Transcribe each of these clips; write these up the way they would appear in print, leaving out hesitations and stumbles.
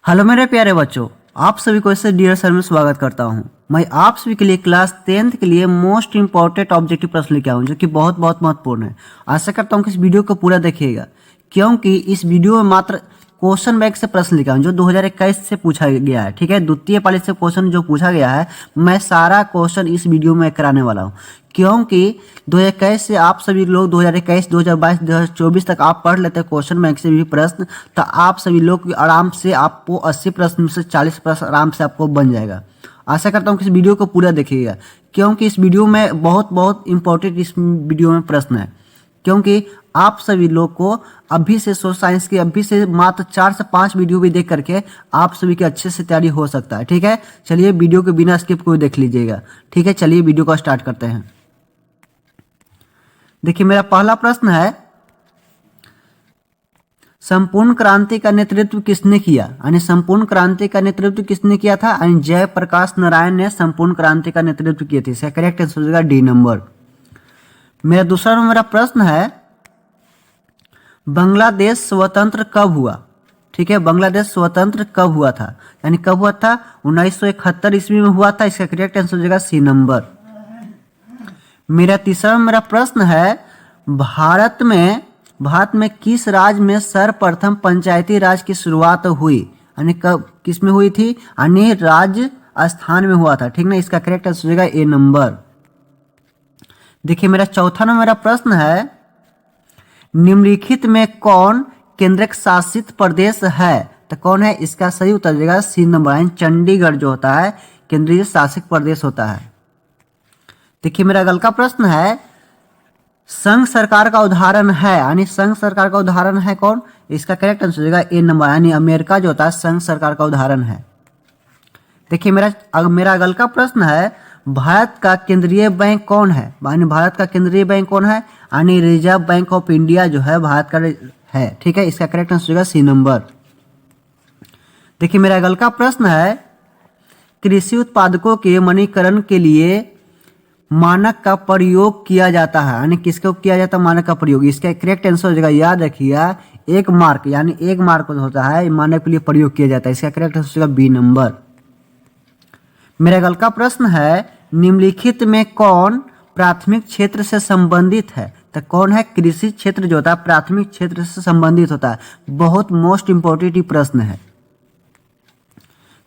Hello मेरे प्यारे बच्चों, आप सभी को इससे डियर सर में स्वागत करता हूं। मैं आप सभी के लिए क्लास 10th के लिए मोस्ट इंपॉर्टेंट ऑब्जेक्टिव प्रश्न लेके आया हूं जो कि बहुत बहुत महत्वपूर्ण है। आशा करता हूं कि इस वीडियो को पूरा देखिएगा, क्योंकि इस वीडियो में मात्र क्वेश्चन बैंक से प्रश्न लेके आया हूं जो 2021 से पूछा गया है। ठीक है, द्वितीय पाली से क्वेश्चन जो पूछा गया है मैं सारा क्वेश्चन इस वीडियो में कराने वाला हूँ, क्योंकि 2021 से आप सभी लोग 2021, 2022, 2024 तक आप पढ़ लेते हैं क्वेश्चन बैंक से भी प्रश्न, तो आप सभी लोग आराम से आपको 80 प्रश्न में से 40 प्रश्न आराम से आपको बन जाएगा। आशा करता हूँ कि इस वीडियो को पूरा देखिएगा, क्योंकि इस वीडियो में बहुत बहुत इंपॉर्टेंट इस वीडियो में प्रश्न है। क्योंकि आप सभी लोग को अभी से सोशल साइंस की अभी से मात्र 4 से 5 वीडियो भी देख करके आप सभी की अच्छे से तैयारी हो सकता है। ठीक है, चलिए वीडियो के बिना स्किप कोई देख लीजिएगा। ठीक है, चलिए वीडियो को स्टार्ट करते हैं। देखिए, मेरा पहला प्रश्न है, संपूर्ण क्रांति का नेतृत्व किसने किया? यानी संपूर्ण क्रांति का नेतृत्व किसने किया था? यानी जयप्रकाश नारायण ने संपूर्ण क्रांति का नेतृत्व किया था। इसका करेक्ट आंसर हो जाएगा डी नंबर। मेरा दूसरा मेरा प्रश्न है, बांग्लादेश स्वतंत्र कब हुआ? ठीक है, बांग्लादेश स्वतंत्र कब हुआ था? यानी कब हुआ था? 1971 ईस्वी में हुआ था। इसका करेक्ट आंसर हो जाएगा सी नंबर। मेरा तीसरा मेरा प्रश्न है, भारत में किस राज्य में सर्वप्रथम पंचायती राज की शुरुआत हुई? यानी कब किस में हुई थी? यानी राजस्थान में हुआ था। ठीक ना, इसका करेक्ट आंसर हो जाएगा ए नंबर। देखिए, मेरा चौथा मेरा प्रश्न है, निम्नलिखित में कौन केंद्र शासित प्रदेश है? तो कौन है? इसका सही उत्तर देगा सी नंबर। यानी चंडीगढ़ जो होता है केंद्रीय शासित प्रदेश होता है। देखिए, मेरा अगला का प्रश्न है, संघ सरकार का उदाहरण है। यानी संघ सरकार का उदाहरण है कौन? इसका करेक्ट आंसर हो जाएगा ए नंबर। यानी अमेरिका जो होता है संघ सरकार का उदाहरण है। देखिए, मेरा अगला का प्रश्न है, भारत का केंद्रीय बैंक कौन है? यानी भारत का केंद्रीय बैंक कौन है? यानी रिजर्व बैंक ऑफ इंडिया जो है भारत का है। ठीक है, इसका करेक्ट आंसर होगा सी नंबर। देखिए, मेरा अगला का प्रश्न है, कृषि उत्पादकों के मानकीकरण के लिए मानक का प्रयोग किया जाता है। यानी किसको किया जाता है मानक का प्रयोग? इसका करेक्ट आंसर हो जाएगा, याद रखिएगा, एक मार्क। यानी एक मार्क होता है मानक के लिए प्रयोग किया जाता है। इसका करेक्ट आंसर होगा बी नंबर। मेरा अगला का प्रश्न है, निम्नलिखित में कौन प्राथमिक क्षेत्र से संबंधित है? तो कौन है? कृषि क्षेत्र जो होता है प्राथमिक क्षेत्र से संबंधित होता है। बहुत मोस्ट इंपोर्टेंट प्रश्न है।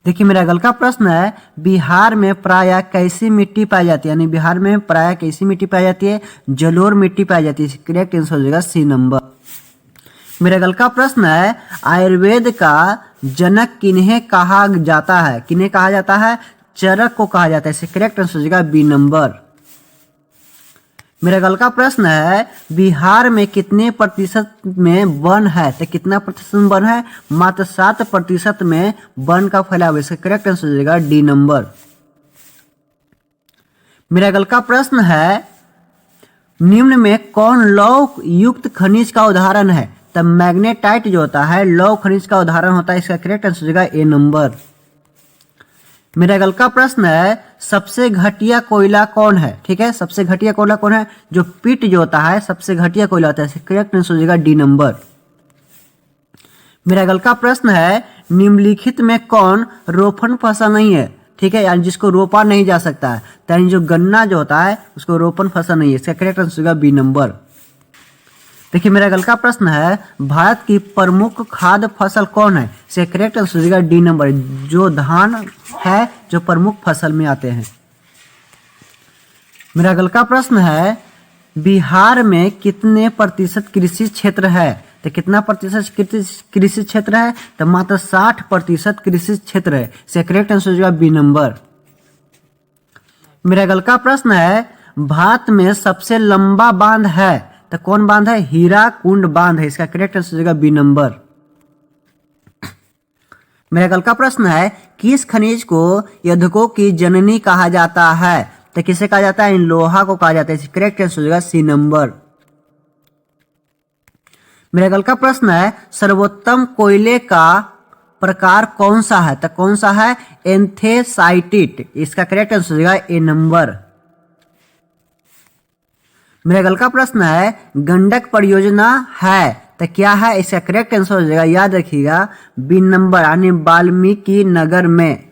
देखिए, मेरा अगला का प्रश्न है, बिहार में प्रायः कैसी मिट्टी पाई जाती है? यानी बिहार में प्रायः कैसी मिट्टी पाई जाती है? जलोढ़ मिट्टी पाई जाती है। करेक्ट आंसर हो जाएगा सी नंबर। मेरा अगला का प्रश्न है, आयुर्वेद का जनक किन्हें कहा जाता है? किन्हें कहा जाता है? चरक को कहा जाता है। इससे करेक्ट आंसर हो जाएगा बी नंबर। मेरा अगला का प्रश्न है, बिहार में कितने प्रतिशत में वन है? तो कितना प्रतिशत में वन है? मात्र 7% में वन का फैलाव है। इसका करेक्ट आंसर हो जाएगा डी नंबर। मेरा अगला का प्रश्न है, निम्न में कौन लौह युक्त खनिज का उदाहरण है? तो मैग्नेटाइट जो होता है लौह खनिज का उदाहरण होता है। इसका करेक्ट आंसर हो जाएगा ए नंबर। मेरा अगला का प्रश्न है, सबसे घटिया कोयला कौन है? ठीक है, सबसे घटिया कोयला कौन है? जो पिट जो होता है सबसे घटिया कोयला होता है। करेक्ट आंसर हो जाएगा डी नंबर। मेरा अगला का प्रश्न है, निम्नलिखित में कौन रोपण फसल नहीं है? ठीक है, यानी जिसको रोपा नहीं जा सकता है। यानी जो गन्ना जो होता है उसको रोपण फसल नहीं है। इसका करेक्ट आंसर होगा बी नंबर। देखिए, मेरा अगला का प्रश्न है, भारत की प्रमुख खाद्य फसल कौन है? इसका करेक्ट आंसर हो जाएगा डी नंबर। जो धान है जो प्रमुख फसल में आते हैं। मेरा अगला का प्रश्न है, बिहार में कितने प्रतिशत कृषि क्षेत्र है? तो कितना प्रतिशत कृषि क्षेत्र है? तो मात्र 60% कृषि क्षेत्र है। इसका करेक्ट आंसर हो जाएगा बी नंबर। मेरा अगला का प्रश्न है, भारत में सबसे लंबा बांध है? तो कौन बांध है? हीराकुंड बांध है। इसका करेक्ट आंसर हो जाएगा बी नंबर। मेरा अगला का प्रश्न है, किस खनिज को यद्धकों की जननी कहा जाता है? तो किसे कहा जाता है? लोहा को कहा जाता है। करेक्ट आंसर हो जाएगा सी नंबर। मेरा अगला का प्रश्न है, सर्वोत्तम कोयले का प्रकार कौन सा है? तो कौन सा है? एंथेसाइटिट। इसका करेक्ट आंसर हो जाएगा ए नंबर। मेरा अगला का प्रश्न है, गंडक परियोजना है तो क्या है, इसका करेक्ट आंसर हो जाएगा, याद रखिएगा, बी नंबर यानी वाल्मीकि नगर में।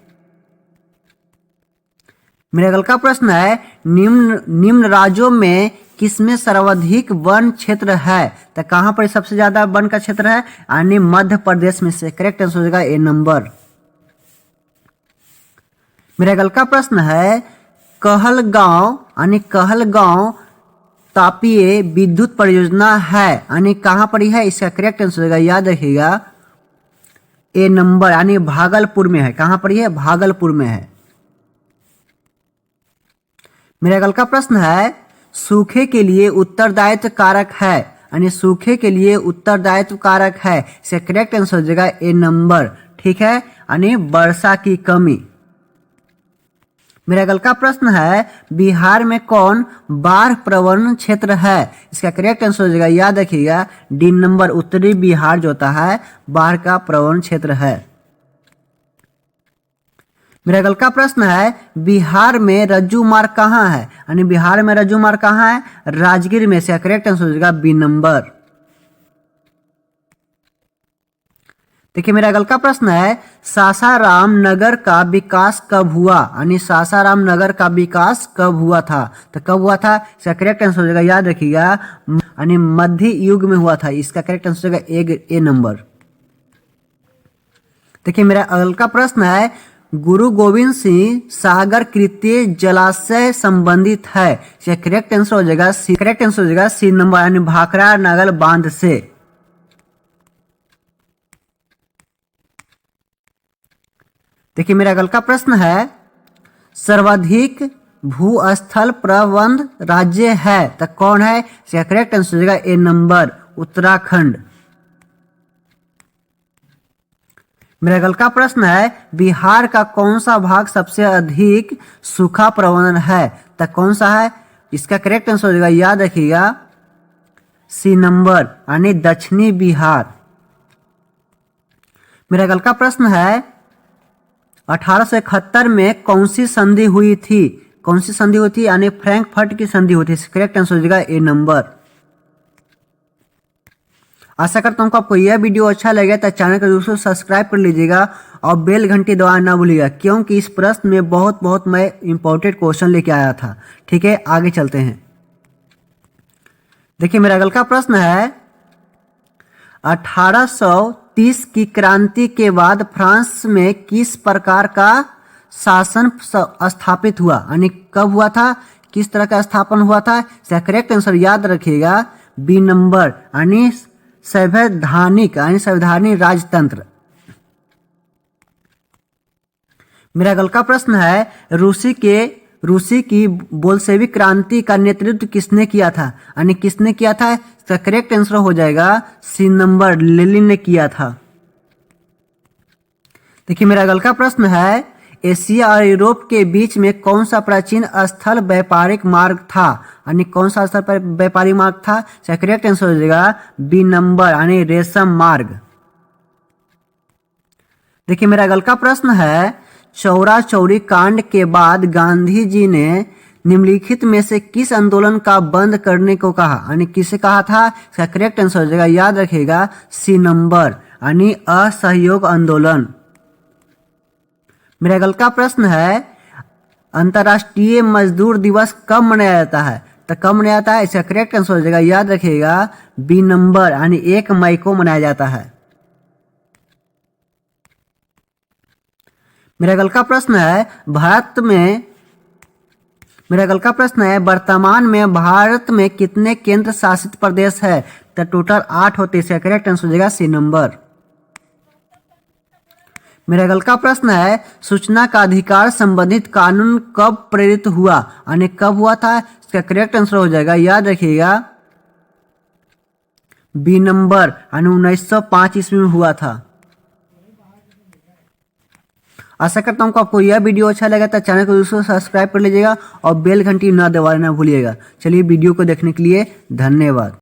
मेरे अगल का प्रश्न है, निम्न राज्यों में किसमें सर्वाधिक वन क्षेत्र है? तो कहां पर सबसे ज्यादा वन का क्षेत्र है, यानी मध्य प्रदेश में से। करेक्ट आंसर हो जाएगा ए नंबर। मेरे अगल का प्रश्न है, कहलगांव यानी कहलगांव तापीय विद्युत परियोजना है, यानी कहां पर है? इसका करेक्ट आंसर हो जाएगा, याद रखिएगा, ए नंबर यानी भागलपुर में है। कहां पर है? भागलपुर में है। मेरे अगल का प्रश्न है, सूखे के लिए उत्तरदायित्व कारक है, यानी सूखे के लिए उत्तरदायित्व कारक है। इसका करेक्ट आंसर हो जाएगा ए नंबर, ठीक है, यानी वर्षा की कमी। मेरे अगल का प्रश्न है, बिहार में कौन बाढ़ प्रवण क्षेत्र है? इसका करेक्ट आंसर हो जाएगा, याद रखिएगा, डी नंबर, उत्तरी बिहार जो होता है बाढ़ का प्रवण क्षेत्र है। मेरे अगल का प्रश्न है, बिहार में रज्जू मार्ग कहाँ है? यानी बिहार में रज्जू मार्ग कहाँ है? राजगीर में। से करेक्ट आंसर हो जाएगा बी नंबर। देखिए मेरे अगल का प्रश्न है, सासाराम नगर का विकास कब हुआ? यानी सासाराम नगर का विकास कब हुआ था? तो कब हुआ था? इसका करेक्ट आंसर हो जाएगा, याद रखिएगा, यानी मध्य युग में हुआ था। इसका करेक्ट आंसर हो जाएगा ए नंबर। देखिए मेरा अगल का प्रश्न है, गुरु गोविंद सिंह सागर कृत्य जलाशय संबंधित है। इसका करेक्ट आंसर हो जाएगा सी। करेक्ट आंसर हो जाएगा सी नंबर, यानी भाखड़ा नागल बांध से। देखिए मेरा अगल का प्रश्न है, सर्वाधिक भूस्थल प्रबंध राज्य है, तो कौन है? इसका करेक्ट आंसर हो जाएगा ए नंबर, उत्तराखंड। मेरे अगल का प्रश्न है, बिहार का कौन सा भाग सबसे अधिक सूखा प्रवण है? तो कौन सा है? इसका करेक्ट आंसर हो जाएगा, याद रखिएगा, सी नंबर, यानी दक्षिणी बिहार। मेरे अगल का प्रश्न है, 1871 में कौन सी संधि हुई थी? कौन सी संधि हुई थी? यानी फ्रैंकफर्ट की संधि हुई थी। करेक्ट आंसर हो जाएगा ए नंबर। आशा करता हूँ आपको यह वीडियो अच्छा लगे तो चैनल को जरूर सब्सक्राइब कर लीजिएगा और बेल घंटी दबाना ना भूलिएगा, क्योंकि इस प्रश्न में बहुत मैं इंपॉर्टेंट क्वेश्चन लेके आया था। ठीक है, आगे चलते हैं। देखिए मेरा अगल का प्रश्न है, 1830 की क्रांति के बाद फ्रांस में किस प्रकार का शासन स्थापित हुआ? यानी कब हुआ था, किस तरह का स्थापन हुआ था? इसका करेक्ट आंसर याद रखिएगा, बी नंबर, यानी संवैधानिक, यानी संवैधानिक राजतंत्र। मेरा अगल का प्रश्न है, रूसी की बोल्शेविक क्रांति का नेतृत्व किसने किया था? यानी किसने किया था? इसका करेक्ट आंसर हो जाएगा सी नंबर, लेनिन ने किया था। देखिए मेरा अगल का प्रश्न है, एशिया और यूरोप के बीच में कौन सा प्राचीन स्थल व्यापारिक मार्ग था? यानी कौन सा स्थल पर व्यापारिक मार्ग था? इसका करेक्ट आंसर हो जाएगा बी नंबर, यानी रेशम मार्ग। देखिए मेरा अगल का प्रश्न है, चौरा चौरी कांड के बाद गांधी जी ने निम्नलिखित में से किस आंदोलन का बंद करने को कहा? यानी किसे कहा था? इसका करेक्ट आंसर हो जाएगा, याद रखिएगा, सी नंबर, यानी असहयोग आंदोलन। मेरे अगल का प्रश्न है, अंतर्राष्ट्रीय मजदूर दिवस कब मनाया जाता है? तो कब मनाया जाता है? इसका करेक्ट आंसर हो जाएगा, याद रखिएगा, बी नंबर, यानी 1 मई को मनाया जाता है। मेरे अगल का प्रश्न है, वर्तमान में भारत में कितने केंद्र शासित प्रदेश है? तो टोटल 8 होते हैं। इसका करेक्ट आंसर हो जाएगा सी नंबर। मेरे अगल का प्रश्न है, सूचना का अधिकार संबंधित कानून कब प्रेरित हुआ? यानी कब हुआ था? इसका करेक्ट आंसर हो जाएगा, याद रखिएगा, बी नंबर, यानी 1905 ईस्वी में हुआ था। आशा करता हूँ आपको यह वीडियो अच्छा लगा तो चैनल को जरूर सब्सक्राइब कर लीजिएगा और बेल घंटी ना दबाना भूलिएगा। चलिए वीडियो को देखने के लिए धन्यवाद।